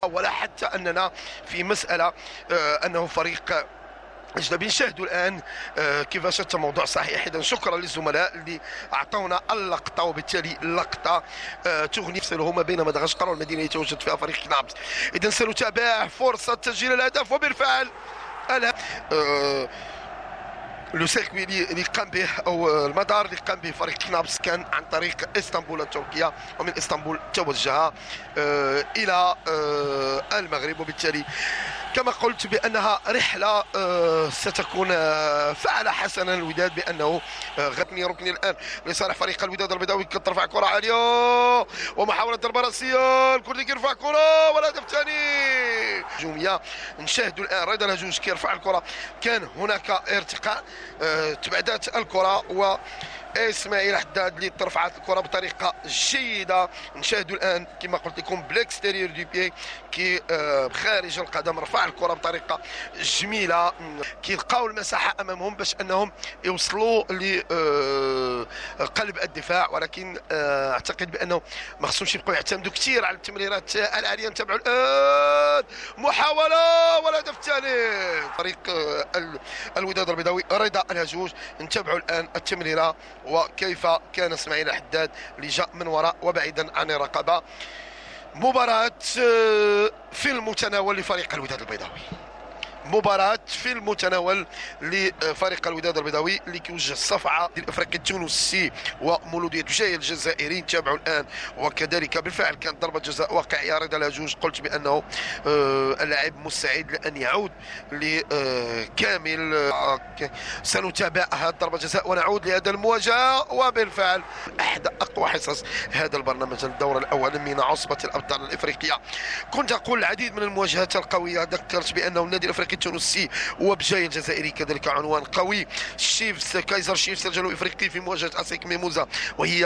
ولا حتى اننا في مساله انه فريق اجنبي. نشاهدوا الان كيفاش الموضوع صحيح. اذا شكرا للزملاء اللي اعطونا اللقطه، وبالتالي اللقطه تغني تفصله ما بين مدغشقر والمدينه التي يتواجد فيها فريق كنابس. اذا سنتابع فرصه تسجيل الهدف، وبالفعل لو سيركوي اللي قام به او المدار اللي قام به فريق كنابس كان عن طريق اسطنبول التركيه، ومن اسطنبول توجه الى المغرب. وبالتالي كما قلت بانها رحله ستكون فعل حسنا الوداد بانه غتني ركني الان لصالح فريق الوداد البيضاوي. كترفع كره عاليه ومحاوله ضربه راسيه، الكردي كيرفع كره والهدف الثاني هجوميه. نشاهدوا الان رضا الهجوج كيرفع الكره، كان هناك ارتقاء، تبعدات الكره و اسماعيل حداد اللي ترفعت الكره بطريقه جيده. نشاهدوا الان كما قلت لكم بليكستيريور دو بيي كي بخارج القدم رفع الكره بطريقه جميله، كيلقاو المساحه امامهم باش انهم يوصلوا لقلب الدفاع. ولكن اعتقد بانه ما خصهمش يبقوا يعتمدوا كثير على التمريرات العاليه. نتابعوا الان محاوله والهدف الثالث فريق الوداد البيضاوي رضا الهجوج. نتابعوا الان التمريره وكيف كان اسماعيل الحداد اللي جاء من وراء وبعيدا عن الرقبه. مباراة في المتناول لفريق الوداد البيضاوي، مباراة في المتناول لفريق الوداد البيضاوي اللي كيوجه الصفعة الافريقي التونسي ومولودية جاي الجزائري. نتابعوا الان وكذلك بالفعل كانت ضربة جزاء واقعية. رضا الهجوج قلت بانه اللاعب مستعد لان يعود لكامل. سنتابع هذه ضربة جزاء ونعود لهذا المواجهة، وبالفعل احدى اقوى حصص هذا البرنامج الدورة الاول من عصبة الابطال الافريقية. كنت اقول العديد من المواجهات القوية، ذكرت بانه النادي الافريقي التونسي وبجاي الجزائري كذلك عنوان قوي. شيفز كايزر شيفز الجنوب افريقي في مواجهه اسيك ميموزا وهي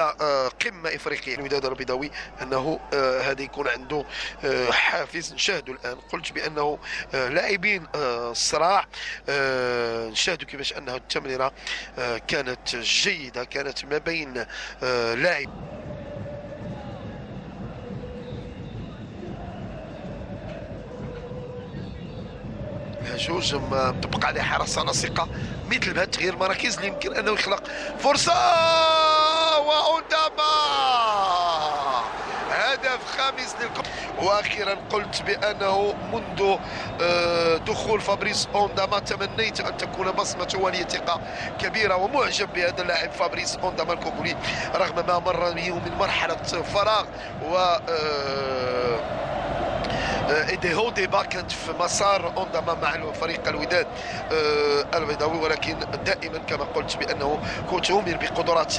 قمه افريقيه. الوداد البيضاوي انه هذا يكون عنده حافز. نشاهدوا الان قلت بانه لاعبين الصراع. نشاهدوا كيفاش انه التمريره كانت جيده، كانت ما بين لاعب جوج تبقى عليه حراسه لاصقه. مثل بهذا تغيير المراكز اللي يمكن انه يخلق فرصه، واونداما هدف خامس للقمة. واخيرا قلت بانه منذ دخول فابريس اونداما تمنيت ان تكون بصمه ولي ثقه كبيره، ومعجب بهذا اللاعب فابريس اونداما الكوكولي رغم ما مر به من مرحله فراغ و دي هو ديبا كانت في مسار اونداما مع فريق الوداد البيضاوي. ولكن دائما كما قلت بانه كنت أؤمن بقدرات